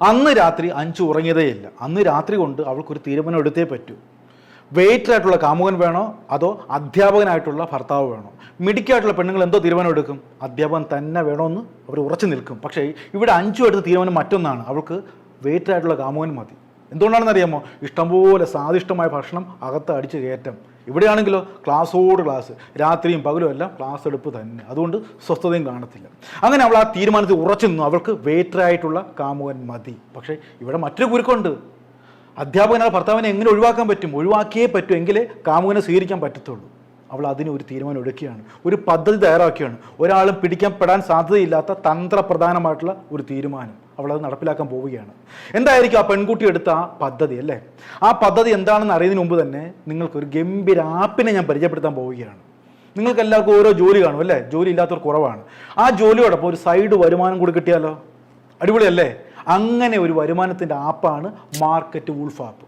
അന്ന് രാത്രി അഞ്ചു ഉറങ്ങിയതേയില്ല. അന്ന് രാത്രി കൊണ്ട് അവൾക്കൊരു തീരുമാനം എടുത്തേ പറ്റൂ. വെയിറ്ററായിട്ടുള്ള കാമുകൻ വേണോ അതോ അധ്യാപകനായിട്ടുള്ള ഭർത്താവ് വേണോ? മിടുക്കിയായിട്ടുള്ള പെണ്ണുങ്ങൾ എന്തോ തീരുമാനം എടുക്കും, അധ്യാപകൻ തന്നെ വേണമെന്ന് അവർ ഉറച്ചു നിൽക്കും. പക്ഷേ ഇവിടെ അഞ്ചു എടുത്ത തീരുമാനം മറ്റൊന്നാണ്, അവൾക്ക് വെയിറ്ററായിട്ടുള്ള കാമുകൻ മതി. എന്തുകൊണ്ടാണെന്ന് അറിയാമോ? ഇഷ്ടംപോലെ സ്വാദിഷ്ടമായ ഭക്ഷണം അകത്ത് അടിച്ച് കയറ്റം. ഇവിടെയാണെങ്കിലോ ക്ലാസ്സോട് ക്ലാസ്, രാത്രിയും പകലും എല്ലാം ക്ലാസ് എടുപ്പ് തന്നെ. അതുകൊണ്ട് സ്വസ്ഥതയും കാണത്തില്ല. അങ്ങനെ അവൾ ആ തീരുമാനത്തിൽ ഉറച്ചു നിന്നു, അവൾക്ക് വെയിറ്ററായിട്ടുള്ള കാമുകൻ മതി. പക്ഷേ ഇവിടെ മറ്റൊരു കുരുക്കുണ്ട്. അധ്യാപകനാൽ ഭർത്താവിനെ എങ്ങനെ ഒഴിവാക്കാൻ പറ്റും? ഒഴിവാക്കിയേ പറ്റൂ, എങ്കിലേ കാമുകനെ സ്വീകരിക്കാൻ പറ്റത്തുള്ളൂ. അവൾ അതിന് ഒരു തീരുമാനം എടുക്കുകയാണ്, ഒരു പദ്ധതി തയ്യാറാക്കുകയാണ്. ഒരാളും പിടിക്കപ്പെടാൻ സാധ്യതയില്ലാത്ത തന്ത്രപ്രധാനമായിട്ടുള്ള ഒരു തീരുമാനം അവൾ അത് നടപ്പിലാക്കാൻ പോവുകയാണ്. എന്തായിരിക്കും ആ പെൺകുട്ടി എടുത്ത ആ പദ്ധതി അല്ലേ? ആ പദ്ധതി എന്താണെന്ന് അറിയുന്നതിന് മുമ്പ് തന്നെ നിങ്ങൾക്കൊരു ഗംഭീര ആപ്പിനെ ഞാൻ പരിചയപ്പെടുത്താൻ പോവുകയാണ്. നിങ്ങൾക്ക് എല്ലാവർക്കും ഓരോ ജോലി കാണും അല്ലേ? ജോലി ഇല്ലാത്തവർ കുറവാണ്. ആ ജോലിയോടൊപ്പം ഒരു സൈഡ് വരുമാനം കൂടി കിട്ടിയാലോ? അടിപൊളിയല്ലേ? അങ്ങനെ ഒരു വരുമാനത്തിൻ്റെ ആപ്പാണ് മാർക്കറ്റ് വൂൾഫ് ആപ്പ്.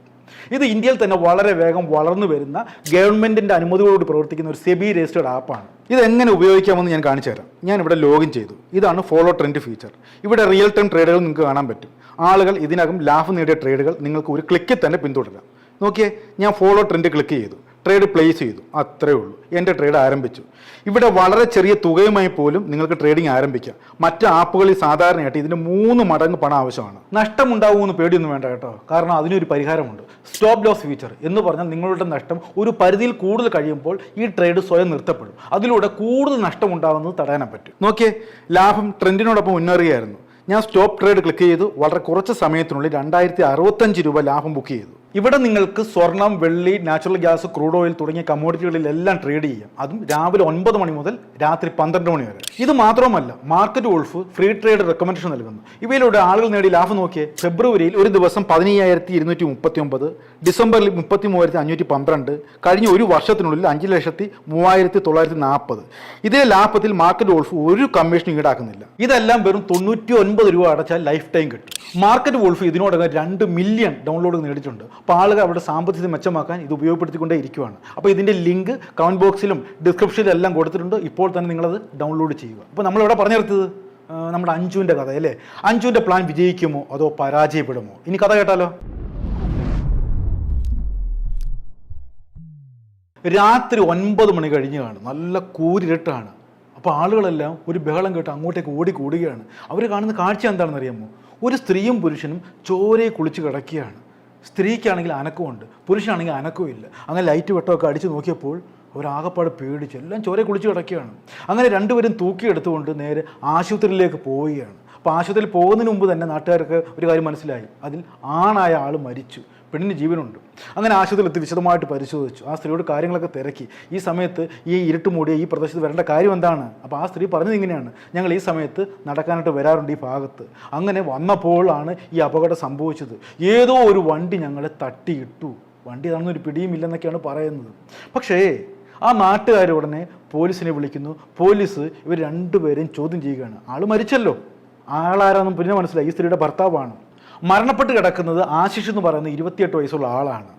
ഇത് ഇന്ത്യയിൽ തന്നെ വളരെ വേഗം വളർന്നു വരുന്ന ഗവൺമെൻറ്റിൻ്റെ അനുമതിയോട് പ്രവർത്തിക്കുന്ന ഒരു സെബി രജിസ്റ്റേർഡ് ആപ്പാണ്. ഇതെങ്ങനെ ഉപയോഗിക്കാമെന്ന് ഞാൻ കാണിച്ചു തരാം. ഞാൻ ഇവിടെ ലോഗിൻ ചെയ്തു. ഇതാണ് ഫോളോ ട്രെൻഡ് ഫീച്ചർ. ഇവിടെ റിയൽ ടൈം ട്രേഡുകൾ നിങ്ങൾക്ക് കാണാൻ പറ്റും. ആളുകൾ ഇതിനകം ലാഭം നേടിയ ട്രേഡുകൾ നിങ്ങൾക്ക് ഒരു ക്ലിക്കിൽ തന്നെ പിന്തുടരാം. നോക്കിയേ, ഞാൻ ഫോളോ ട്രെൻഡ് ക്ലിക്ക് ചെയ്തു, ട്രേഡ് പ്ലേസ് ചെയ്തു, അത്രേ ഉള്ളൂ. എൻ്റെ ട്രേഡ് ആരംഭിച്ചു. ഇവിടെ വളരെ ചെറിയ തുകയുമായി പോലും നിങ്ങൾക്ക് ട്രേഡിംഗ് ആരംഭിക്കാം. മറ്റ് ആപ്പുകളിൽ സാധാരണയായിട്ട് ഇതിന് 3 മടങ്ങ് പണം ആവശ്യമാണ്. നഷ്ടമുണ്ടാകുമെന്ന് പേടിയൊന്നും വേണ്ട കേട്ടോ, കാരണം അതിനൊരു പരിഹാരമുണ്ട്. സ്റ്റോപ്പ് ലോസ് ഫീച്ചർ എന്ന് പറഞ്ഞാൽ നിങ്ങളുടെ നഷ്ടം ഒരു പരിധിയിൽ കൂടുതൽ കഴിയുമ്പോൾ ഈ ട്രേഡ് സ്വയം നിർത്തപ്പെടും. അതിലൂടെ കൂടുതൽ നഷ്ടം ഉണ്ടാകുന്നത് തടയാൻ പറ്റും. നോക്കിയേ, ലാഭം ട്രെൻഡിനോടൊപ്പം മുന്നേറുകയായിരുന്നു. ഞാൻ സ്റ്റോപ്പ് ട്രേഡ് ക്ലിക്ക് ചെയ്തു. വളരെ കുറച്ച് സമയത്തിനുള്ളിൽ 2065 രൂപ ലാഭം ബുക്ക് ചെയ്തു. ഇവിടെ നിങ്ങൾക്ക് സ്വർണം, വെള്ളി, നാച്ചുറൽ ഗ്യാസ്, ക്രൂഡ് ഓയിൽ തുടങ്ങിയ കമ്മോഡിറ്റികളിലെല്ലാം ട്രേഡ് ചെയ്യാം. അതും രാവിലെ 9 മണി മുതൽ രാത്രി 12 മണി വരെ. ഇത് മാത്രമല്ല, market wolf free trade recommendation നൽകുന്നു. ഇവയിലൂടെ ആളുകൾ നേടിയ ലാഭം നോക്കിയേ. ഫെബ്രുവരിയിൽ ഒരു ദിവസം 15,239, ഡിസംബറിൽ 33,512, കഴിഞ്ഞ ഒരു വർഷത്തിനുള്ളിൽ 5,03,940. ഇതേ ലാഭത്തിൽ മാർക്കറ്റ് വൂൾഫ് ഒരു കമ്മീഷൻ ഈടാക്കുന്നില്ല. ഇതെല്ലാം വെറും 99 രൂപ അടച്ചാൽ ലൈഫ് ടൈം കിട്ടും. മാർക്കറ്റ് വൂൾഫ് ഇതിനോടകം 2 മില്യൺ ഡൗൺലോഡ് നേടിയിട്ടുണ്ട്. അപ്പോൾ ആളുകൾ അവരുടെ സാമ്പത്തികം മെച്ചമാക്കാൻ ഇത് ഉപയോഗപ്പെടുത്തിക്കൊണ്ടേ ഇരിക്കുകയാണ്. അപ്പോൾ ഇതിൻ്റെ ലിങ്ക് കമൻറ്റ് ബോക്സിലും ഡിസ്ക്രിപ്ഷനിലും എല്ലാം കൊടുത്തിട്ടുണ്ട്. ഇപ്പോൾ തന്നെ നിങ്ങളത് ഡൗൺലോഡ് ചെയ്യുക. അപ്പോൾ നമ്മളിവിടെ പറഞ്ഞു നിർത്തിയത് നമ്മുടെ അഞ്ജുവിൻ്റെ കഥ അല്ലേ? അഞ്ജുവിൻ്റെ പ്ലാൻ വിജയിക്കുമോ അതോ പരാജയപ്പെടുമോ? ഇനി കഥ കേട്ടാലോ? രാത്രി 9 മണി കഴിഞ്ഞ് കാണും, നല്ല കൂരിരട്ടാണ്. അപ്പോൾ ആളുകളെല്ലാം ഒരു ബഹളം കേട്ട് അങ്ങോട്ടേക്ക് ഓടിക്കൂടുകയാണ്. അവർ കാണുന്ന കാഴ്ച എന്താണെന്ന് അറിയാമോ? ഒരു സ്ത്രീയും പുരുഷനും ചോരയെ കുളിച്ച് കിടക്കുകയാണ്. സ്ത്രീക്കാണെങ്കിൽ അനക്കമുണ്ട്, പുരുഷനാണെങ്കിൽ അനക്കവും ഇല്ല. അങ്ങനെ ലൈറ്റ് വെട്ടമൊക്കെ അടിച്ച് നോക്കിയപ്പോൾ അവരാകപ്പാട് പേടിച്ച് എല്ലാം ചോരയെ കുളിച്ച് കിടക്കുകയാണ്. അങ്ങനെ രണ്ടുപേരും തൂക്കിയെടുത്തുകൊണ്ട് നേരെ ആശുപത്രിയിലേക്ക് പോവുകയാണ്. അപ്പോൾ ആശുപത്രിയിൽ പോകുന്നതിന് മുമ്പ് തന്നെ നാട്ടുകാർക്ക് ഒരു കാര്യം മനസ്സിലായി, അതിൽ ആണായ ആൾ മരിച്ചു, പെണ്ണിന് ജീവനുണ്ട്. അങ്ങനെ ആശുപത്രിയിലെത്തി വിശദമായിട്ട് പരിശോധിച്ചു. ആ സ്ത്രീയോട് കാര്യങ്ങളൊക്കെ തിരക്കി. ഈ സമയത്ത് ഈ ഇരുട്ട് മൂടിയ ഈ പ്രദേശത്ത് വരേണ്ട കാര്യം എന്താണ്? അപ്പോൾ ആ സ്ത്രീ പറഞ്ഞത് ഇങ്ങനെയാണ്, ഞങ്ങൾ ഈ സമയത്ത് നടക്കാനായിട്ട് വരാറുണ്ട് ഈ ഭാഗത്ത്. അങ്ങനെ വന്നപ്പോഴാണ് ഈ അപകടം സംഭവിച്ചത്. ഏതോ ഒരു വണ്ടി ഞങ്ങളെ തട്ടിയിട്ടു. വണ്ടി ഏതാണെന്നൊരു പിടിയുമില്ലെന്നൊക്കെയാണ് പറയുന്നത്. പക്ഷേ ആ നാട്ടുകാർ ഉടനെ പോലീസിനെ വിളിക്കുന്നു. പോലീസ് ഇവർ രണ്ടുപേരെയും ചോദ്യം ചെയ്യുകയാണ്. ആൾ മരിച്ചല്ലോ, ആളാരാന്നും പിന്നെ മനസ്സിലായി, ഈ സ്ത്രീയുടെ ഭർത്താവാണ്. മരണപ്പെട്ട് കിടക്കുന്നത് ആശിഷ് എന്ന് പറയുന്ന 28 വയസ്സുള്ള ആളാണ്.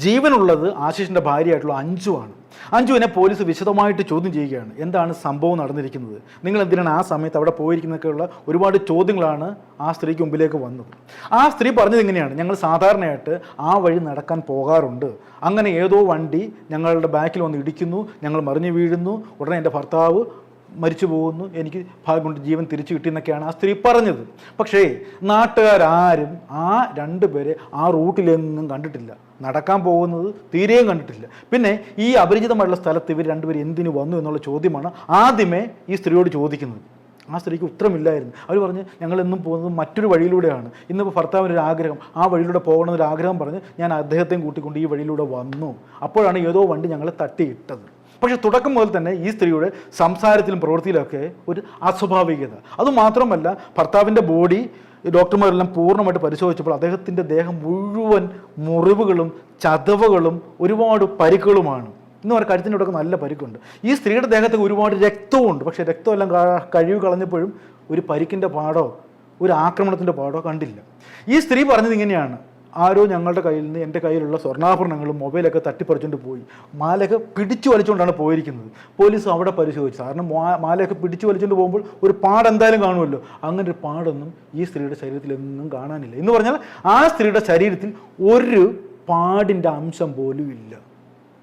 ജീവനുള്ളത് ആശിഷിൻ്റെ ഭാര്യയായിട്ടുള്ള അഞ്ജുവാണ്. അഞ്ജുവിനെ പോലീസ് വിശദമായിട്ട് ചോദ്യം ചെയ്യുകയാണ്. എന്താണ് സംഭവം നടന്നിരിക്കുന്നത്, നിങ്ങൾ എന്തിനാണ് ആ സമയത്ത് അവിടെ പോയിരിക്കുന്നതൊക്കെയുള്ള ഒരുപാട് ചോദ്യങ്ങളാണ് ആ സ്ത്രീക്ക് മുമ്പിലേക്ക് വന്നത്. ആ സ്ത്രീ പറഞ്ഞത് ഇങ്ങനെയാണ്, ഞങ്ങൾ സാധാരണയായിട്ട് ആ വഴി നടക്കാൻ പോകാറുണ്ട്. അങ്ങനെ ഏതോ വണ്ടി ഞങ്ങളുടെ ബാക്കിൽ വന്ന് ഇടിക്കുന്നു, ഞങ്ങൾ മറിഞ്ഞു വീഴുന്നു, ഉടനെ എൻ്റെ ഭർത്താവ് മരിച്ചു പോകുന്നു, എനിക്ക് ഭാഗ്യം കൊണ്ട് ജീവൻ തിരിച്ചു കിട്ടിയെന്നൊക്കെയാണ് ആ സ്ത്രീ പറഞ്ഞത്. പക്ഷേ നാട്ടുകാരും ആ രണ്ടുപേരെ ആ റൂട്ടിലെങ്ങും കണ്ടിട്ടില്ല, നടക്കാൻ പോകുന്നത് തീരെയും കണ്ടിട്ടില്ല. പിന്നെ ഈ അപരിചിതമായിട്ടുള്ള സ്ഥലത്ത് ഇവർ രണ്ടുപേരും എന്തിനു വന്നു എന്നുള്ള ചോദ്യമാണ് ആദ്യമേ ഈ സ്ത്രീയോട് ചോദിക്കുന്നത്. ആ സ്ത്രീക്ക് ഉത്തരമില്ലായിരുന്നു. അവർ പറഞ്ഞ് ഞങ്ങളെന്നും പോകുന്നത് മറ്റൊരു വഴിയിലൂടെയാണ്, ഇന്നിപ്പോൾ ഭർത്താവിനൊരു ആഗ്രഹം, ആ വഴിയിലൂടെ പോകണമെന്നൊരു ആഗ്രഹം പറഞ്ഞ് ഞാൻ അദ്ദേഹത്തെയും കൂട്ടിക്കൊണ്ട് ഈ വഴിയിലൂടെ വന്നു. അപ്പോഴാണ് ഏതോ വണ്ടി ഞങ്ങളെ തട്ടിയിട്ടത്. പക്ഷേ തുടക്കം മുതൽ തന്നെ ഈ സ്ത്രീയുടെ സംസാരത്തിലും പ്രവൃത്തിയിലൊക്കെ ഒരു അസ്വാഭാവികത. അതുമാത്രമല്ല, ഭർത്താവിൻ്റെ ബോഡി ഡോക്ടർമാരെല്ലാം പൂർണ്ണമായിട്ട് പരിശോധിച്ചപ്പോൾ അദ്ദേഹത്തിൻ്റെ ദേഹം മുഴുവൻ മുറിവുകളും ചതവുകളും ഒരുപാട് പരിക്കുകളുമാണ്. ഇന്ന് അവർ കഴുത്തിൻ്റെ ഇടയ്ക്ക് നല്ല പരിക്കുണ്ട്. ഈ സ്ത്രീയുടെ ദേഹത്ത് ഒരുപാട് രക്തവുമുണ്ട്. പക്ഷേ രക്തമെല്ലാം കഴുകി കളഞ്ഞപ്പോഴും ഒരു പരിക്കിൻ്റെ പാടോ ഒരു ആക്രമണത്തിൻ്റെ പാടോ കണ്ടില്ല. ഈ സ്ത്രീ പറഞ്ഞത് ഇങ്ങനെയാണ്, ആരോ ഞങ്ങളുടെ കയ്യിൽ നിന്ന് എൻ്റെ കയ്യിലുള്ള സ്വർണ്ണാഭരണങ്ങളും മൊബൈലൊക്കെ തട്ടിപ്പറിച്ചുകൊണ്ട് പോയി. മാലയൊക്കെ പിടിച്ചു വലിച്ചുകൊണ്ടാണ് പോയിരിക്കുന്നത്. പോലീസ് അവിടെ പരിശോധിച്ചു. കാരണം മാലയൊക്കെ പിടിച്ചു വലിച്ചുകൊണ്ട് പോകുമ്പോൾ ഒരു പാട് എന്തായാലും കാണുമല്ലോ. അങ്ങനെ ഒരു പാടൊന്നും ഈ സ്ത്രീയുടെ ശരീരത്തിൽ എന്നും കാണാനില്ല. എന്ന് പറഞ്ഞാൽ ആ സ്ത്രീയുടെ ശരീരത്തിൽ ഒരു പാടിൻ്റെ അംശം പോലും ഇല്ല.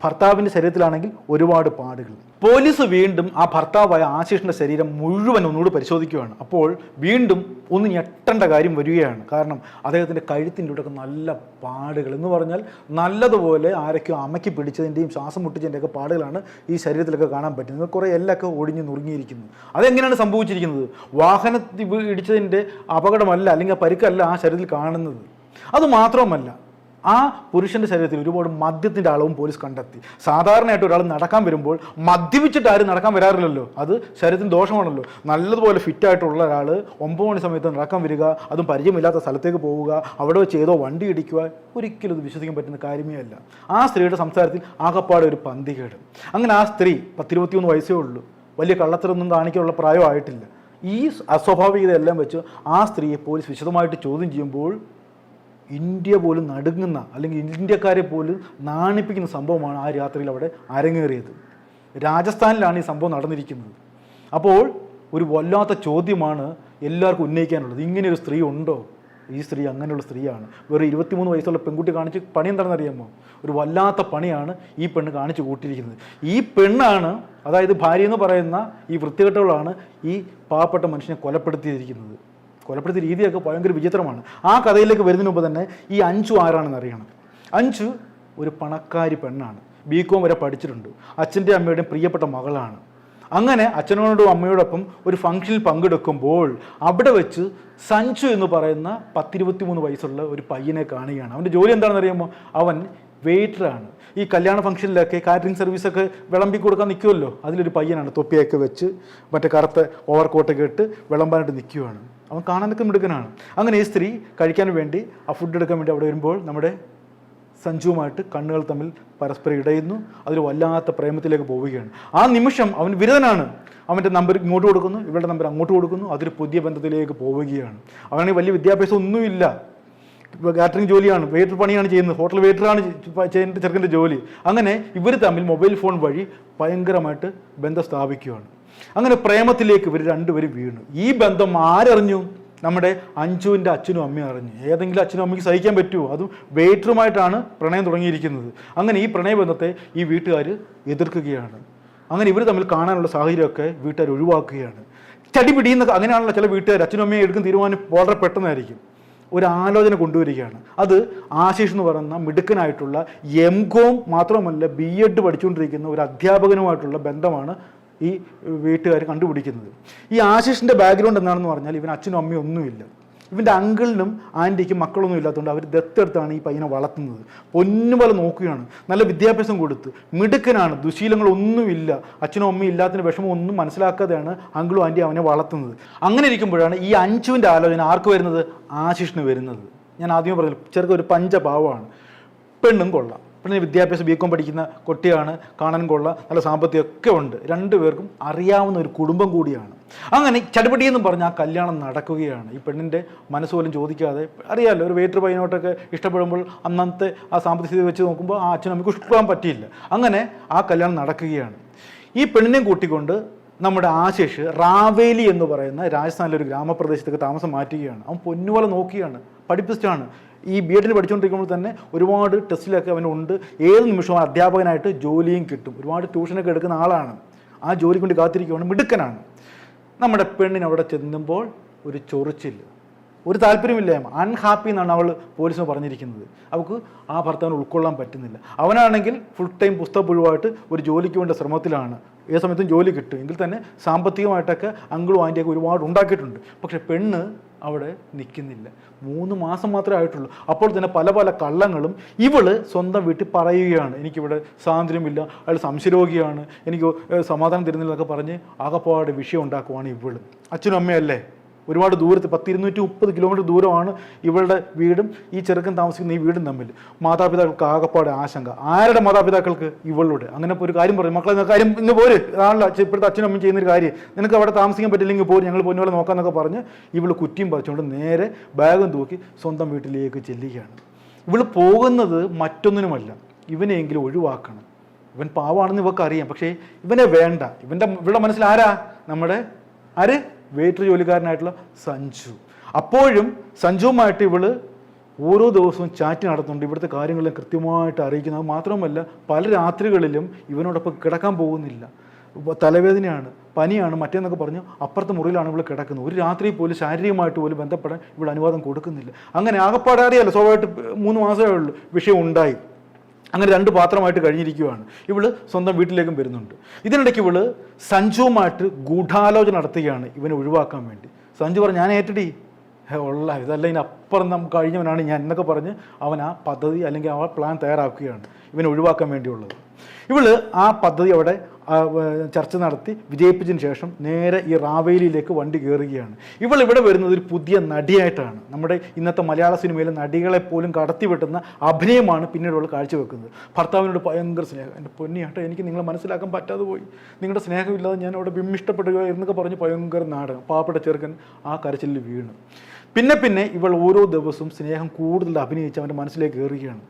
ഭർത്താവിൻ്റെ ശരീരത്തിലാണെങ്കിൽ ഒരുപാട് പാടുകൾ. പോലീസ് വീണ്ടും ആ ഭർത്താവായ ആശിഷിൻ്റെ ശരീരം മുഴുവൻ ഒന്നുകൂടി പരിശോധിക്കുകയാണ്. അപ്പോൾ വീണ്ടും ഒന്ന് ഞെട്ടേണ്ട കാര്യം വരികയാണ്. കാരണം അദ്ദേഹത്തിൻ്റെ കഴുത്തിൻ്റെ ഇവിടെയൊക്കെ നല്ല പാടുകൾ, എന്ന് പറഞ്ഞാൽ നല്ലതുപോലെ ആരൊക്കെയോ അമ്മയ്ക്ക് പിടിച്ചതിൻ്റെയും ശ്വാസം മുട്ടിച്ചതിൻ്റെയൊക്കെ പാടുകളാണ് ഈ ശരീരത്തിലൊക്കെ കാണാൻ പറ്റുന്നത്. കുറേ എല്ലൊക്കെ ഒടിഞ്ഞ് നുറുങ്ങിയിരിക്കുന്നു. അതെങ്ങനെയാണ് സംഭവിച്ചിരിക്കുന്നത്? വാഹനത്തിൽ ഇടിച്ചതിൻ്റെ അപകടമല്ല, അല്ലെങ്കിൽ പരിക്കല്ല ആ ശരീരത്തിൽ കാണുന്നത്. അതുമാത്രമല്ല, ആ പുരുഷൻ്റെ ശരീരത്തിൽ ഒരുപാട് മദ്യത്തിൻ്റെ അളവും പോലീസ് കണ്ടെത്തി. സാധാരണയായിട്ട് ഒരാൾ നടക്കാൻ വരുമ്പോൾ മദ്യപിച്ചിട്ട് ആരും നടക്കാൻ വരാറില്ലല്ലോ, അത് ശരീരത്തിന് ദോഷമാണല്ലോ. നല്ലതുപോലെ ഫിറ്റായിട്ടുള്ള ഒരാൾ 9 മണി സമയത്ത് നടക്കാൻ വരിക, അതും പരിചയമില്ലാത്ത സ്ഥലത്തേക്ക് പോവുക, അവിടെ വെച്ച് ഏതോ വണ്ടി ഇടിക്കുക, ഒരിക്കലും ഇത് വിശ്വസിക്കാൻ പറ്റുന്ന കാര്യമേ അല്ല. ആ സ്ത്രീയുടെ സംസാരത്തിൽ ആകപ്പാടെ ഒരു പന്തികേട്. അങ്ങനെ ആ സ്ത്രീ 10-21 വയസ്സേ ഉള്ളൂ, വലിയ കള്ളത്തരൊന്നും കാണിക്കാനുള്ള പ്രായമായിട്ടില്ല. ഈ അസ്വാഭാവികതയെല്ലാം വെച്ച് ആ സ്ത്രീയെ പോലീസ് വിശദമായിട്ട് ചോദ്യം ചെയ്യുമ്പോൾ ഇന്ത്യ പോലും നടുങ്ങുന്ന, അല്ലെങ്കിൽ ഇന്ത്യക്കാരെ പോലും നാണിപ്പിക്കുന്ന സംഭവമാണ് ആ രാത്രിയിൽ അവിടെ അരങ്ങേറിയത്. രാജസ്ഥാനിലാണ് ഈ സംഭവം നടന്നിരിക്കുന്നത്. അപ്പോൾ ഒരു വല്ലാത്ത ചോദ്യമാണ് എല്ലാവർക്കും ഉന്നയിക്കാനുള്ളത്. ഇങ്ങനെയൊരു സ്ത്രീ ഉണ്ടോ? ഈ സ്ത്രീ അങ്ങനെയുള്ള സ്ത്രീയാണ്. വെറും 23 വയസ്സുള്ള പെൺകുട്ടി കാണിച്ച് പണി എന്താണെന്നറിയാമോ? ഒരു വല്ലാത്ത പണിയാണ് ഈ പെണ്ണ് കാണിച്ചു കൂട്ടിയിരിക്കുന്നത്. ഈ പെണ്ണാണ്, അതായത് ഭാര്യ എന്ന് പറയുന്ന ഈ വൃത്തികെട്ടവളാണ് ഈ പാവപ്പെട്ട മനുഷ്യനെ കൊലപ്പെടുത്തിയിരിക്കുന്നത്. കൊലപ്പെടുത്തിയ രീതിയൊക്കെ ഭയങ്കര വിചിത്രമാണ്. ആ കഥയിലേക്ക് വരുന്നതിന് മുമ്പ് തന്നെ ഈ അഞ്ചു ആരാണെന്ന് അറിയണം. അഞ്ചു ഒരു പണക്കാരി പെണ്ണാണ്, BCom വരെ പഠിച്ചിട്ടുണ്ട്, അച്ഛൻ്റെ അമ്മയുടെയും പ്രിയപ്പെട്ട മകളാണ്. അങ്ങനെ അച്ഛനോടും അമ്മയോടൊപ്പം ഒരു ഫംഗ്ഷനിൽ പങ്കെടുക്കുമ്പോൾ അവിടെ വെച്ച് സഞ്ജു എന്ന് പറയുന്ന 10-23 വയസ്സുള്ള ഒരു പയ്യനെ കാണുകയാണ്. അവൻ്റെ ജോലി എന്താണെന്ന് അറിയാമോ? അവൻ വെയിറ്ററാണ്. ഈ കല്യാണ ഫംഗ്ഷനിലൊക്കെ കാറ്ററിംഗ് സർവീസൊക്കെ വിളമ്പി കൊടുക്കാൻ നിൽക്കുമല്ലോ, അതിലൊരു പയ്യനാണ്. തൊപ്പിയൊക്കെ വെച്ച് മറ്റേ കറുത്ത ഓവർകോട്ടൊക്കെ ഇട്ട് വിളമ്പാനായിട്ട് നിൽക്കുകയാണ്. അവൻ കാണാനൊക്കെ മിടുക്കനാണ്. അങ്ങനെ ഈ സ്ത്രീ കഴിക്കാൻ വേണ്ടി ആ ഫുഡ് എടുക്കാൻ വേണ്ടി അവിടെ വരുമ്പോൾ നമ്മുടെ സഞ്ജുവുമായിട്ട് കണ്ണുകൾ തമ്മിൽ പരസ്പരം ഇടയുന്നു. അതിൽ വല്ലാത്ത പ്രേമത്തിലേക്ക് പോവുകയാണ്. ആ നിമിഷം അവൻ വിരതനാണ്. അവൻ്റെ നമ്പർ ഇങ്ങോട്ട് കൊടുക്കുന്നു, ഇവളുടെ നമ്പർ അങ്ങോട്ട് കൊടുക്കുന്നു. അതൊരു പുതിയ ബന്ധത്തിലേക്ക് പോവുകയാണ്. അവനാണെങ്കിൽ വലിയ വിദ്യാഭ്യാസം ഒന്നുമില്ല, കാറ്ററിംഗ് ജോലിയാണ്, വെയിറ്റർ പണിയാണ് ചെയ്യുന്നത്, ഹോട്ടൽ വെയിറ്ററാണ് ചെയ്യുന്ന ചെറുക്കൻ്റെ ജോലി. അങ്ങനെ ഇവർ തമ്മിൽ മൊബൈൽ ഫോൺ വഴി ഭയങ്കരമായിട്ട് ബന്ധം സ്ഥാപിക്കുകയാണ്. അങ്ങനെ പ്രേമത്തിലേക്ക് ഇവർ രണ്ടുപേരും വീണു. ഈ ബന്ധം ആരറിഞ്ഞു? നമ്മുടെ അഞ്ജുവിൻ്റെ അച്ഛനും അമ്മയും അറിഞ്ഞു. ഏതെങ്കിലും അച്ഛനും അമ്മയ്ക്ക് സഹിക്കാൻ പറ്റുമോ? അതും വെയിറ്ററുമായിട്ടാണ് പ്രണയം തുടങ്ങിയിരിക്കുന്നത്. അങ്ങനെ ഈ പ്രണയബന്ധത്തെ ഈ വീട്ടുകാർ എതിർക്കുകയാണ്. അങ്ങനെ ഇവർ തമ്മിൽ കാണാനുള്ള സാഹചര്യമൊക്കെ വീട്ടുകാർ ഒഴിവാക്കുകയാണ്. ചടിപിടിയെന്ന് അങ്ങനെയാണല്ലോ ചില വീട്ടുകാർ അച്ഛനും അമ്മയും എടുക്കുന്ന തീരുമാനം വളരെ പെട്ടെന്നായിരിക്കും. ഒരു ആലോചന കൊണ്ടുവരികയാണ്. അത് ആശിഷ് എന്ന് പറയുന്ന മിടുക്കനായിട്ടുള്ള MCom മാത്രമല്ല BEd പഠിച്ചുകൊണ്ടിരിക്കുന്ന ഒരു അധ്യാപകനുമായിട്ടുള്ള ബന്ധമാണ് ഈ വീട്ടുകാർ കണ്ടുപിടിക്കുന്നത്. ഈ ആശിഷിൻ്റെ ബാക്ക്ഗ്രൗണ്ട് എന്താണെന്ന് പറഞ്ഞാൽ ഇവൻ അച്ഛനും അമ്മയും ഒന്നുമില്ല. ഇവൻ്റെ അങ്കിളിനും ആൻറ്റിക്കും മക്കളൊന്നും ഇല്ലാത്തതുകൊണ്ട് അവർ ദത്തെടുത്താണ് ഈ പയ്യനെ വളർത്തുന്നത്. പൊന്നുപോലെ നോക്കുകയാണ്. നല്ല വിദ്യാഭ്യാസം കൊടുത്ത് മിടുക്കനാണ്, ദുശീലങ്ങളൊന്നുമില്ല, അച്ഛനും അമ്മയും ഇല്ലാത്തതിന് വിഷമം ഒന്നും മനസ്സിലാക്കാതെയാണ് അങ്കിളും ആൻറ്റിയും അവനെ വളർത്തുന്നത്. അങ്ങനെ ഇരിക്കുമ്പോഴാണ് ഈ അഞ്ജുവിൻ്റെ ആലോചന ആർക്ക് വരുന്നത്? ആശിഷിന് വരുന്നത്. ഞാൻ ആദ്യമേ പറഞ്ഞു, ചെറുക്ക ഒരു പഞ്ചപാവമാണ്, പെണ്ണും കൊള്ളാം, പിന്നെ വിദ്യാഭ്യാസം BCom പഠിക്കുന്ന കുട്ടിയാണ്, കാണാൻ കൊള്ളാം, നല്ല സാമ്പത്തികമൊക്കെ ഉണ്ട്, രണ്ടുപേർക്കും അറിയാവുന്ന ഒരു കുടുംബം കൂടിയാണ്. അങ്ങനെ ചടുപടിയെന്നും പറഞ്ഞ് ആ കല്യാണം നടക്കുകയാണ്. ഈ പെണ്ണിൻ്റെ മനസ്സുപോലും ചോദിക്കാതെ, അറിയാമല്ലോ ഒരു വെയിറ്റർ പയ്യനോട്ടൊക്കെ ഇഷ്ടപ്പെടുമ്പോൾ അന്നത്തെ ആ സാമ്പത്തിക സ്ഥിതി വെച്ച് നോക്കുമ്പോൾ ആ അച്ഛനും അമ്മയ്ക്ക് ഇഷ്ടപ്പെടാൻ പറ്റിയില്ല. അങ്ങനെ ആ കല്യാണം നടക്കുകയാണ്. ഈ പെണ്ണിനെയും കൂട്ടിക്കൊണ്ട് നമ്മുടെ ആശിഷ് റാവേലി എന്ന് പറയുന്ന രാജസ്ഥാനിലെ ഒരു ഗ്രാമപ്രദേശത്തേക്ക് താമസം മാറ്റുകയാണ്. അവൻ പൊന്നുപോലെ നോക്കിയാണ്, പഠിപ്പിച്ചിട്ടാണ്. ഈ BEd പഠിച്ചുകൊണ്ടിരിക്കുമ്പോൾ തന്നെ ഒരുപാട് ടെസ്റ്റിലൊക്കെ അവനുണ്ട്. ഏത് നിമിഷവും അധ്യാപകനായിട്ട് ജോലിയും കിട്ടും. ഒരുപാട് ട്യൂഷനൊക്കെ എടുക്കുന്ന ആളാണ്. ആ ജോലി കൊണ്ട് കാത്തിരിക്കുകയാണ്, മിടുക്കനാണ്. നമ്മുടെ പെണ്ണിന് അവിടെ ചെല്ലുമ്പോൾ ഒരു ചൊറിച്ചില്ല, ഒരു താല്പര്യമില്ലായ്മ, അൺഹാപ്പി എന്നാണ് അവൾ പോലീസിന് പറഞ്ഞിരിക്കുന്നത്. അവൾക്ക് ആ ഭർത്താവിനെ ഉൾക്കൊള്ളാൻ പറ്റുന്നില്ല. അവനാണെങ്കിൽ ഫുൾ ടൈം പുസ്തകപ്പുഴുവായിട്ട് ഒരു ജോലിക്ക് വേണ്ട ശ്രമത്തിലാണ്. ഏത് സമയത്തും ജോലി കിട്ടും എങ്കിൽ തന്നെ സാമ്പത്തികമായിട്ടൊക്കെ അങ്കിളും ആൻറ്റിയൊക്കെ ഒരുപാട് ഉണ്ടാക്കിയിട്ടുണ്ട്. പക്ഷെ പെണ്ണ് അവിടെ നിൽക്കുന്നില്ല. 3 മാസം മാത്രമേ ആയിട്ടുള്ളൂ. അപ്പോൾ തന്നെ പല പല കള്ളങ്ങളും ഇവള് സ്വന്തം വീട്ടിൽ പറയുകയാണ്. എനിക്കിവിടെ സ്വാതന്ത്ര്യമില്ല, അയാൾ സംശയരോഗിയാണ്, എനിക്ക് സമാധാനം തരുന്നില്ല എന്നൊക്കെ പറഞ്ഞ് ആകപ്പാട് വിഷയം ഉണ്ടാക്കുവാണ് ഇവള്. അച്ഛനും അമ്മയല്ലേ, ഒരുപാട് ദൂരത്ത് 230 കിലോമീറ്റർ ദൂരമാണ് ഇവളുടെ വീടും ഈ ചെറുക്കൻ താമസിക്കുന്ന ഈ വീടും തമ്മിൽ. മാതാപിതാക്കൾക്ക് ആകപ്പാട് ആശങ്ക. ആരുടെ മാതാപിതാക്കൾക്ക്? ഇവളുടെ. അങ്ങനെ ഒരു കാര്യം പറയും, മക്കളെ കാര്യം ഇന്ന് പോര്, ആണല്ലോ ഇപ്പോഴത്തെ അച്ഛനും അമ്മയും ചെയ്യുന്നൊരു കാര്യം, നിനക്ക് അവിടെ താമസിക്കാൻ പറ്റില്ലെങ്കിൽ പോര്, ഞങ്ങൾ പൊന്നുപോലെ നോക്കാമെന്നൊക്കെ പറഞ്ഞ് ഇവള് കുറ്റിയും പറിച്ചുകൊണ്ട് നേരെ ബാഗും തൂക്കി സ്വന്തം വീട്ടിലേക്ക് ചെല്ലുകയാണ്. ഇവള് പോകുന്നത് മറ്റൊന്നിനുമല്ല, ഇവനെയെങ്കിലും ഒഴിവാക്കണം. ഇവൻ പാവാണെന്ന് ഇവർക്ക് അറിയാം, പക്ഷേ ഇവനെ വേണ്ട. ഇവളുടെ മനസ്സിൽ ആരാ? നമ്മുടെ വെയിറ്റർ ജോലിക്കാരനായിട്ടുള്ള സഞ്ജു. അപ്പോഴും സഞ്ജുവുമായിട്ട് ഇവള് ഓരോ ദിവസവും ചാറ്റ് നടത്തുന്നുണ്ട്, ഇവിടുത്തെ കാര്യങ്ങളെല്ലാം കൃത്യമായിട്ട് അറിയിക്കുന്നത്. മാത്രമല്ല പല രാത്രികളിലും ഇവനോടൊപ്പം കിടക്കാൻ പോകുന്നില്ല. തലവേദനയാണ്, പനിയാണ്, മറ്റേന്നൊക്കെ പറഞ്ഞ് അപ്പുറത്തെ മുറിയിലാണ് ഇവൾ കിടക്കുന്നത്. ഒരു രാത്രി പോലും ശാരീരികമായിട്ട് പോലും ബന്ധപ്പെടാൻ ഇവൾ അനുവാദം കൊടുക്കുന്നില്ല. അങ്ങനെ ആകെപ്പാടെ അറിയാലോ, സ്വാഭാവികമായിട്ട് 3 മാസമേ ഉള്ളൂ വിഷയം ഉണ്ടായി. അങ്ങനെ 2 പാത്രമായിട്ട് കഴിഞ്ഞിരിക്കുകയാണ്. ഇവള് സ്വന്തം വീട്ടിലേക്കും വരുന്നുണ്ട്. ഇതിനിടയ്ക്ക് ഇവള് സഞ്ജുവുമായിട്ട് ഗൂഢാലോചന നടത്തുകയാണ് ഇവനെ ഒഴിവാക്കാൻ വേണ്ടി. സഞ്ജു പറഞ്ഞു, ഞാൻ ഏറ്റടി ഇതല്ല, ഇതിനപ്പുറം നമുക്ക് കഴിഞ്ഞവനാണ് ഞാൻ എന്നൊക്കെ പറഞ്ഞ് അവൻ ആ പദ്ധതി അല്ലെങ്കിൽ ആ പ്ലാൻ തയ്യാറാക്കുകയാണ് ഇവനെ ഒഴിവാക്കാൻ വേണ്ടിയുള്ളത്. ഇവള് ആ പദ്ധതി അവിടെ ചർച്ച നടത്തി വിജയിപ്പിച്ചതിന് ശേഷം നേരെ ഈ റാവേലിയിലേക്ക് വണ്ടി കയറുകയാണ്. ഇവിടെ വരുന്നത് ഒരു പുതിയ നടിയായിട്ടാണ്. നമ്മുടെ ഇന്നത്തെ മലയാള സിനിമയിലെ നടികളെ പോലും കടത്തിവെട്ടുന്ന അഭിനയമാണ് പിന്നീട് അവൾ കാഴ്ചവെക്കുന്നത്. ഭർത്താവിനോട് ഭയങ്കര സ്നേഹം, എൻ്റെ പൊന്നിയാട്ടെ എനിക്ക് നിങ്ങളെ മനസ്സിലാക്കാൻ പറ്റാതെ പോയി, നിങ്ങളുടെ സ്നേഹമില്ലാതെ ഞാൻ അവിടെ വിമ്മിഷ്ടപ്പെടുക എന്നൊക്കെ പറഞ്ഞ് ഭയങ്കര നാടകം. പാവപ്പെട്ട ചെറുക്കൻ ആ കരച്ചിലിൽ വീണ്. പിന്നെ ഇവൾ ഓരോ ദിവസവും സ്നേഹം കൂടുതൽ അഭിനയിച്ച് അവൻ്റെ മനസ്സിലേക്ക് കയറുകയാണ്.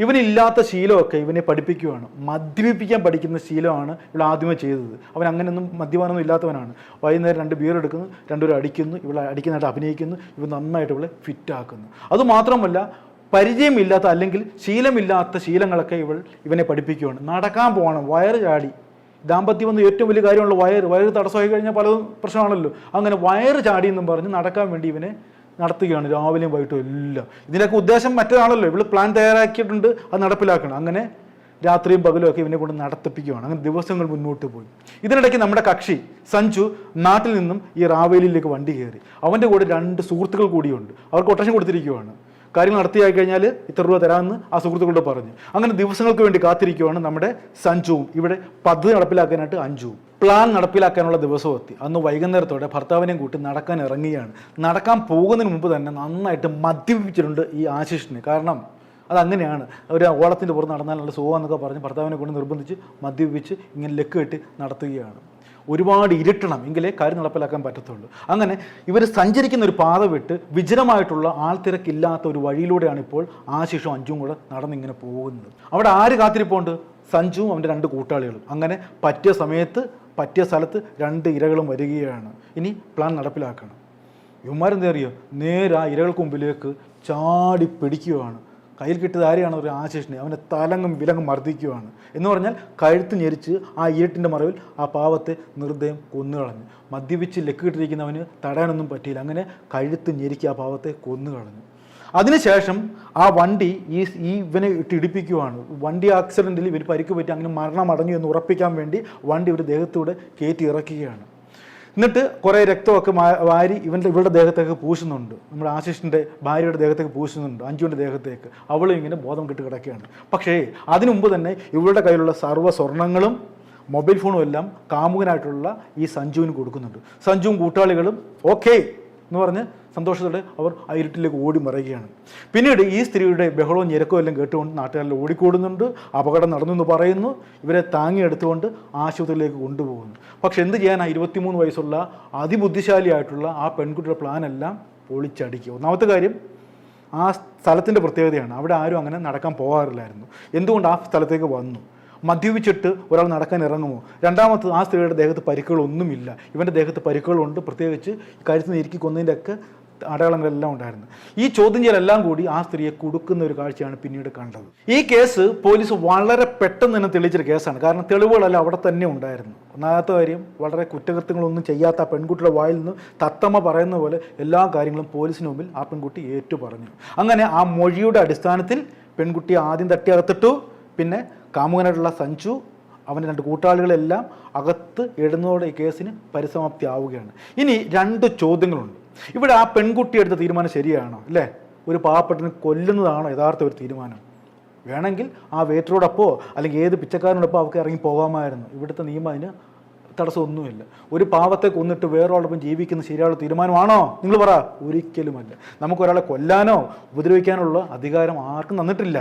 ഇവനില്ലാത്ത ശീലമൊക്കെ ഇവനെ പഠിപ്പിക്കുകയാണ്. മദ്യപിപ്പിക്കാൻ പഠിക്കുന്ന ശീലമാണ് ഇവൾ ആദ്യമേ ചെയ്തത്. അവൻ അങ്ങനെയൊന്നും മദ്യപാനമൊന്നും ഇല്ലാത്തവനാണ്. വൈകുന്നേരം 2 ബിയർ എടുക്കുന്നു, 2 പേരും അടിക്കുന്നു, ഇവളെ അടിക്കുന്നതായിട്ട് അഭിനയിക്കുന്നു, ഇവ നന്നായിട്ട് ഇവളെ ഫിറ്റാക്കുന്നു. അതുമാത്രമല്ല പരിചയമില്ലാത്ത അല്ലെങ്കിൽ ശീലമില്ലാത്ത ശീലങ്ങളൊക്കെ ഇവനെ പഠിപ്പിക്കുകയാണ്. നടക്കാൻ പോകണം, വയറ് ചാടി. ദാമ്പത്യം വന്ന് ഏറ്റവും വലിയ കാര്യമുള്ള വയറ് തടസ്സമായി കഴിഞ്ഞാൽ പലതും പ്രശ്നമാണല്ലോ. അങ്ങനെ വയറ് ചാടിയെന്നും പറഞ്ഞ് നടക്കാൻ വേണ്ടി ഇവനെ നടത്തുകയാണ് രാവിലെയും വൈകിട്ടും എല്ലാം. ഇതിനൊക്കെ ഉദ്ദേശം മറ്റേതാണല്ലോ, ഇവള് പ്ലാൻ തയ്യാറാക്കിയിട്ടുണ്ട്, അത് നടപ്പിലാക്കണം. അങ്ങനെ രാത്രിയും പകലും ഒക്കെ ഇവനെ കൊണ്ട് നടത്തിപ്പിക്കുകയാണ്. അങ്ങനെ ദിവസങ്ങൾ മുന്നോട്ട് പോയി. ഇതിനിടയ്ക്ക് നമ്മുടെ കക്ഷി സഞ്ജു നാട്ടിൽ നിന്നും ഈ റാവേലിയിലേക്ക് വണ്ടി കയറി. അവൻ്റെ കൂടെ 2 സുഹൃത്തുക്കൾ കൂടിയുണ്ട്. അവർക്ക് കൊട്ടേഷൻ കൊടുത്തിരിക്കുകയാണ്. കാര്യങ്ങൾ നടത്തിയായി കഴിഞ്ഞാൽ ഇത്ര രൂപ തരാമെന്ന് ആ സുഹൃത്തുക്കളോട് പറഞ്ഞു. അങ്ങനെ ദിവസങ്ങൾക്ക് വേണ്ടി കാത്തിരിക്കുകയാണ് നമ്മുടെ സഞ്ജുവും. ഇവിടെ പദ്ധതി നടപ്പിലാക്കാനായിട്ട് അഞ്ജുവും. പ്ലാൻ നടപ്പിലാക്കാനുള്ള ദിവസം എത്തി. അന്ന് വൈകുന്നേരത്തോടെ ഭർത്താവിനെയും കൂട്ടി നടക്കാൻ ഇറങ്ങുകയാണ്. നടക്കാൻ പോകുന്നതിന് മുമ്പ് തന്നെ നന്നായിട്ട് മദ്യപിച്ചിട്ടുണ്ട് ഈ ആശിഷിനെ. കാരണം അതങ്ങനെയാണ്, ഒരു ഓളത്തിൻ്റെ പുറത്ത് നടന്നാൽ നല്ല സുഖമെന്നൊക്കെ പറഞ്ഞ് ഭർത്താവിനെ കൊണ്ട് നിർബന്ധിച്ച് മദ്യപിച്ച് ഇങ്ങനെ ലെക്ക് കെട്ടി നടത്തുകയാണ്. ഒരുപാട് ഇരുട്ടണം എങ്കിലേ കാര്യം നടപ്പിലാക്കാൻ പറ്റത്തുള്ളൂ. അങ്ങനെ ഇവർ സഞ്ചരിക്കുന്ന ഒരു പാത വിട്ട് വിജനമായിട്ടുള്ള ആൾത്തിരക്കില്ലാത്ത ഒരു വഴിയിലൂടെയാണ് ഇപ്പോൾ ആശിഷും അഞ്ജുവും കൂടെ നടന്നിങ്ങനെ പോകുന്നത്. അവിടെ ആര് കാത്തിരിപ്പുണ്ട്? സഞ്ജുവും അവൻ്റെ 2 കൂട്ടാളികളും. അങ്ങനെ പറ്റിയ സമയത്ത് പറ്റിയ സ്ഥലത്ത് 2 ഇരകളും വരികയാണ്. ഇനി പ്ലാൻ നടപ്പിലാക്കണം. ഇവന്മാരെന്താ അറിയോ, നേരെ ആ ഇരകൾക്ക് മുമ്പിലേക്ക് ചാടി പിടിക്കുകയാണ്. കയ്യിൽ കിട്ടിയത് ആരെയാണ്? ഒരു ആശിഷിനെ. അവനെ തലങ്ങും വിലങ്ങും മർദ്ദിക്കുകയാണ്. എന്ന് പറഞ്ഞാൽ കഴുത്ത് ഞെരിച്ച് ആ ഇരുട്ടിൻ്റെ മറവിൽ ആ പാവത്തെ നിർദ്ദയം കൊന്നുകളഞ്ഞു. മദ്യപിച്ച് ലെക്ക് കിട്ടിയിരിക്കുന്നവന് തടയാനൊന്നും പറ്റിയില്ല. അങ്ങനെ കഴുത്ത് ഞെരിക്കി ആ പാവത്തെ കൊന്നുകളഞ്ഞു. അതിനുശേഷം ആ വണ്ടി ഇവനെ ഇടിപ്പിക്കുകയാണ്. വണ്ടി ആക്സിഡൻറ്റിൽ ഇവർ പരിക്ക് പറ്റി അങ്ങനെ മരണമടഞ്ഞു എന്ന് ഉറപ്പിക്കാൻ വേണ്ടി വണ്ടി ഇവരുടെ ദേഹത്തൂടെ കയറ്റി ഇറക്കുകയാണ്. എന്നിട്ട് കുറേ രക്തമൊക്കെ വാരി ഇവളുടെ ദേഹത്തേക്ക് പൂശുന്നുണ്ട്. നമ്മുടെ ആശിഷിൻ്റെ ഭാര്യയുടെ ദേഹത്തേക്ക് പൂശുന്നുണ്ട്, അഞ്ജുവിൻ്റെ ദേഹത്തേക്ക്. അവളും ഇങ്ങനെ ബോധം കെട്ട് കിടക്കുകയാണ്. പക്ഷേ അതിനു മുമ്പ് തന്നെ ഇവളുടെ കയ്യിലുള്ള സർവ്വ സ്വർണ്ണങ്ങളും മൊബൈൽ ഫോണും എല്ലാം കാമുകനായിട്ടുള്ള ഈ സഞ്ജുവിന് കൊടുക്കുന്നുണ്ട്. സഞ്ജുവും കൂട്ടാളികളും ഓക്കെ എന്ന് പറഞ്ഞ് സന്തോഷത്തോടെ അവർ ആ ഇരുട്ടിലേക്ക് ഓടി മറയുകയാണ്. പിന്നീട് ഈ സ്ത്രീയുടെ ബഹളവും ഞെരക്കവും എല്ലാം കേട്ടുകൊണ്ട് നാട്ടുകാരിൽ ഓടിക്കൂടുന്നുണ്ട്. അപകടം നടന്നു എന്ന് പറയുന്നു. ഇവരെ താങ്ങിയെടുത്തുകൊണ്ട് ആശുപത്രിയിലേക്ക് കൊണ്ടുപോകുന്നു. പക്ഷെ എന്ത് ചെയ്യാനാ, 23 വയസ്സുള്ള അതിബുദ്ധിശാലിയായിട്ടുള്ള ആ പെൺകുട്ടിയുടെ പ്ലാനെല്ലാം പൊളിച്ചടിക്കുക. ഒന്നാമത്തെ കാര്യം ആ സ്ഥലത്തിൻ്റെ പ്രത്യേകതയാണ്. അവിടെ ആരും അങ്ങനെ നടക്കാൻ പോകാറില്ലായിരുന്നു. എന്തുകൊണ്ട് ആ സ്ഥലത്തേക്ക് വന്നു? മദ്യപിച്ചിട്ട് ഒരാൾ നടക്കാൻ ഇറങ്ങുമോ? രണ്ടാമത് ആ സ്ത്രീയുടെ ദേഹത്ത് പരിക്കുകളൊന്നുമില്ല. ഇവൻ്റെ ദേഹത്ത് പരിക്കുകളുണ്ട്. പ്രത്യേകിച്ച് കഴുത്തിന് ഇറുക്കി കൊന്നതിൻ്റെയൊക്കെ അടയാളങ്ങളെല്ലാം ഉണ്ടായിരുന്നു. ഈ ചോദ്യം ചെയ്യലെല്ലാം കൂടി ആ സ്ത്രീയെ കുടുക്കുന്ന ഒരു കാഴ്ചയാണ് പിന്നീട് കണ്ടത്. ഈ കേസ് പോലീസ് വളരെ പെട്ടെന്ന് തന്നെ തെളിയിച്ചൊരു കേസാണ്. കാരണം തെളിവുകളെല്ലാം അവിടെ തന്നെ ഉണ്ടായിരുന്നു. ഒന്നാമത്തെ കാര്യം, വളരെ കുറ്റകൃത്യങ്ങളൊന്നും ചെയ്യാത്ത ആ പെൺകുട്ടിയുടെ വായിൽ നിന്ന് തത്തമ്മ പറയുന്ന പോലെ എല്ലാ കാര്യങ്ങളും പോലീസിന് മുമ്പിൽ ആ പെൺകുട്ടി ഏറ്റു പറഞ്ഞു. അങ്ങനെ ആ മൊഴിയുടെ അടിസ്ഥാനത്തിൽ പെൺകുട്ടിയെ ആദ്യം തട്ടിയകത്തിട്ടു. പിന്നെ കാമുകനായിട്ടുള്ള സഞ്ജു അവൻ്റെ 2 കൂട്ടാളികളെല്ലാം അകത്ത് ഇടുന്നതോടെ ഈ കേസിന് പരിസമാപ്തി ആവുകയാണ്. ഇനി 2 ചോദ്യങ്ങളുണ്ട്. ഇവിടെ ആ പെൺകുട്ടി എടുത്ത തീരുമാനം ശരിയാണോ? അല്ലേ? ഒരു പാവപ്പെട്ടനെ കൊല്ലുന്നതാണോ യഥാർത്ഥ ഒരു തീരുമാനം? വേണമെങ്കിൽ ആ വെയിറ്ററോടൊപ്പോ അല്ലെങ്കിൽ ഏത് പിച്ചക്കാരനോടൊപ്പം അവർക്ക് ഇറങ്ങി പോകാമായിരുന്നു. ഇവിടുത്തെ നിയമം അതിന് തടസ്സമൊന്നുമില്ല. ഒരു പാവത്തെ കൊന്നിട്ട് വേറൊരാളോടൊപ്പം ജീവിക്കുന്ന ശരിയായുള്ള തീരുമാനമാണോ? നിങ്ങൾ പറ. ഒരിക്കലുമല്ല. നമുക്കൊരാളെ കൊല്ലാനോ ഉപദ്രവിക്കാനോ ഉള്ള അധികാരം ആർക്കും തന്നിട്ടില്ല.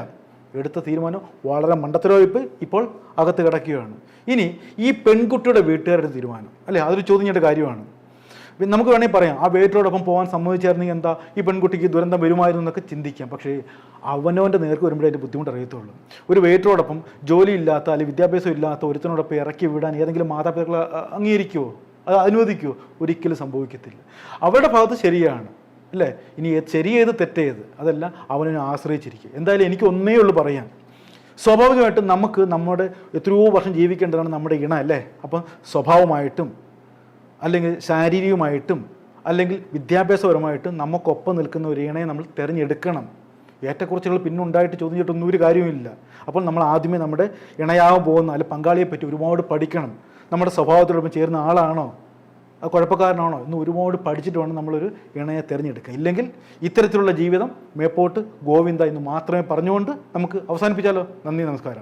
എടുത്ത തീരുമാനം വളരെ മണ്ടത്തരവായിപ്പ് ഇപ്പോൾ അകത്ത് കിടക്കുകയാണ്. ഇനി ഈ പെൺകുട്ടിയുടെ വീട്ടുകാരുടെ തീരുമാനം, അല്ലേ? അതൊരു ചോദ്യം ചെയ്യേണ്ട കാര്യമാണ്. നമുക്ക് വേണമെങ്കിൽ പറയാം ആ വെയിറ്ററോടൊപ്പം പോകാൻ സമ്മതിച്ചായിരുന്നെങ്കിൽ എന്താ ഈ പെൺകുട്ടിക്ക് ദുരന്തം വരുമായിരുന്നു എന്നൊക്കെ ചിന്തിക്കാം. പക്ഷേ അവനവൻ്റെ നേർക്ക് വരുമ്പോഴേ അതിൻ്റെ ബുദ്ധിമുട്ട് അറിയത്തുള്ളൂ. ഒരു വെയിറ്ററോടൊപ്പം ജോലിയില്ലാത്ത അല്ലെങ്കിൽ വിദ്യാഭ്യാസം ഇല്ലാത്ത ഒരുത്തനോടൊപ്പം ഇറക്കി വിടാൻ ഏതെങ്കിലും മാതാപിതാക്കൾ അംഗീകരിക്കുമോ? അത് അനുവദിക്കുമോ? ഒരിക്കലും സംഭവിക്കത്തില്ല. അവരുടെ ഭാഗത്ത് ശരിയാണ് അല്ലേ? ഇനി ശരി ചെയ്ത് തെറ്റേത് അതെല്ലാം അവനെ ആശ്രയിച്ചിരിക്കും. എന്തായാലും എനിക്ക് ഒന്നേ ഉള്ളൂ പറയാൻ, സ്വാഭാവികമായിട്ടും നമുക്ക് നമ്മുടെ എത്രയോ വർഷം ജീവിക്കേണ്ടതാണ് നമ്മുടെ ഇണ അല്ലേ? അപ്പം സ്വഭാവമായിട്ടും അല്ലെങ്കിൽ ശാരീരികമായിട്ടും അല്ലെങ്കിൽ വിദ്യാഭ്യാസപരമായിട്ടും നമുക്കൊപ്പം നിൽക്കുന്ന ഒരു ഇണയെ നമ്മൾ തിരഞ്ഞെടുക്കണം. ഏറ്റക്കുറച്ചുകൾ പിന്നെ ഉണ്ടായിട്ട് ചോദിച്ചിട്ടൊന്നും ഒരു കാര്യമില്ല. അപ്പോൾ നമ്മൾ ആദ്യമേ നമ്മുടെ ഇണയാവാൻ പോകുന്ന അല്ലെങ്കിൽ പങ്കാളിയെ പറ്റി ഒരുപാട് പഠിക്കണം. നമ്മുടെ സ്വഭാവത്തോടൊപ്പം ചേരുന്ന ആളാണോ, അത് കുഴപ്പക്കാരനാണോ എന്ന് ഒരുപാട് പഠിച്ചിട്ട് വേണം നമ്മളൊരു ഇണയെ തിരഞ്ഞെടുക്കുക. ഇല്ലെങ്കിൽ ഇത്തരത്തിലുള്ള ജീവിതം മേപ്പോട്ട് ഗോവിന്ദ എന്ന് മാത്രമേ പറഞ്ഞുകൊണ്ട് നമുക്ക് അവസാനിപ്പിച്ചാലോ? നന്ദി, നമസ്കാരം.